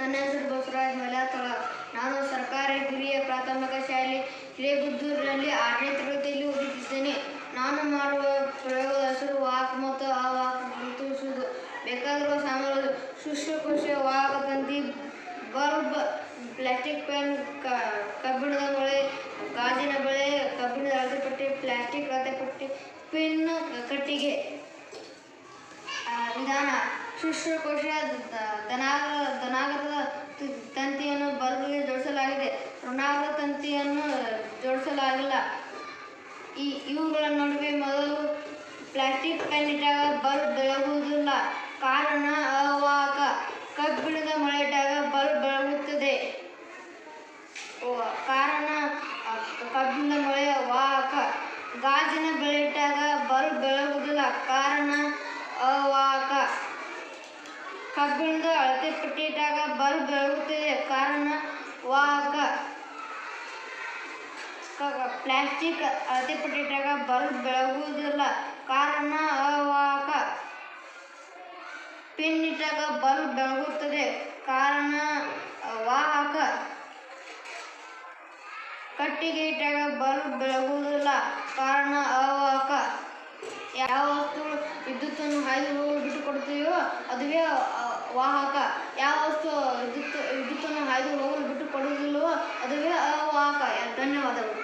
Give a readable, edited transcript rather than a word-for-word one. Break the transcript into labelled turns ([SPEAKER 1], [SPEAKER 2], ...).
[SPEAKER 1] ನನ್ನ ಹೆಸರು ಬಸವರಾಜ್ ಮಲ್ಯಾತಳ. ನಾನು ಸರ್ಕಾರಿ ಹಿರಿಯ ಪ್ರಾಥಮಿಕ ಶಾಲೆ ಹಿರೇಗುದ್ದೂರಿನಲ್ಲಿ 6ನೇ ತರಗತಿಯಲ್ಲಿ ಓದುತ್ತಿದ್ದೇನೆ. ನಾನು ಮಾಡುವ ಪ್ರಯೋಗದ ಹೆಸರು ವಾಹಕ ಮತ್ತು ಅವಾಹಕ ಗುರುತಿಸುವುದು. ಬೇಕಾಗಿರುವ ಸಾಮಗ್ರಿಗಳು: ಶುಷ್ಕಕೋಶ, ವಾಹಕ ತಂತಿ, ಬಲ್ಬ್, ಪ್ಲಾಸ್ಟಿಕ್ ಪೆನ್, ಕಬ್ಬಿಣದ ಬಳೆ, ಗಾಜಿನ ಬಳೆ, ಕಬ್ಬಿಣದ ಅಳತೆಪಟ್ಟಿ, ಪ್ಲಾಸ್ಟಿಕ್ ಅಳತೆಪಟ್ಟಿ, ಪಿನ್, ಕಟ್ಟಿಗೆ. ವಿಧಾನ: ಶುಷ್ಕಕೋಶ ಧನಾಗರದ ತಂತಿಯನ್ನು ಬಲ್ಬ್ಗೆ ಜೋಡಿಸಲಾಗಿದೆ, ಋಣಾಗದ ತಂತಿಯನ್ನು ಜೋಡಿಸಲಾಗಿಲ್ಲ. ಇವುಗಳ ನಡುವೆ ಮೊದಲು ಪ್ಲಾಸ್ಟಿಕ್ ಪೆನ್ ಇಟ್ಟಾಗ ಬಲ್ಬ್ ಬೆಳಗುವುದಿಲ್ಲ, ಕಾರಣ ಅವಾಹಕ. ಕಬ್ಬಿಣದ ಮೊಳೆ ಇಟ್ಟಾಗ ಬಲ್ಬ್ ಬೆಳಗುತ್ತದೆ, ಕಾರಣ ಕಬ್ಬಿಣದ ಮೊಳೆ ವಾಹಕ. ಗಾಜಿನ ಬಳೆ ಇಟ್ಟಾಗ ಬಲ್ಬ್ ಬೆಳಗುವುದಿಲ್ಲ, ಕಾರಣ ಅವಾಹಕ. ಕಬ್ಬಿಣದ ಅಳತೆಪಟ್ಟಿ ಇಟ್ಟಾಗ ಬಲ್ಬ್ ಬೆಳಗುತ್ತದೆ, ಕಾರಣ ವಾಹಕ. ಪ್ಲಾಸ್ಟಿಕ್ ಅಳತೆಪಟ್ಟಿ ಇಟ್ಟಾಗ ಬಲ್ಬ್ ಬೆಳಗುವುದಿಲ್ಲ, ಕಾರಣ ಅವಾಹಕ. ಪಿನ್ ಇಟ್ಟಾಗ ಬಲ್ಬ್ ಬೆಳಗುತ್ತದೆ, ಕಾರಣ ವಾಹಕ. ಕಟ್ಟಿಗೆ ಇಟ್ಟಾಗ ಬಲ್ಬ್ ಬೆಳಗುವುದಿಲ್ಲ, ಕಾರಣ ಅವಾಹಕ. ಯಾವ ವಸ್ತುಗಳು ವಿದ್ಯುತ್ತನ್ನು ಹಾಯ್ದು ಹೋಗಲು ಬಿಟ್ಟುಕೊಡುತ್ತವೆಯೋ ಅದುವೇ ವಾಹಕ. ಯಾವ ವಸ್ತು ವಿದ್ಯುತ್ತನ್ನು ಹಾಯ್ದು ಹೋಗಲು ಬಿಟ್ಟುಕೊಡುವುದಿಲ್ಲವೋ ಅದುವೇ ಅವಾಹಕ. ಧನ್ಯವಾದಗಳು.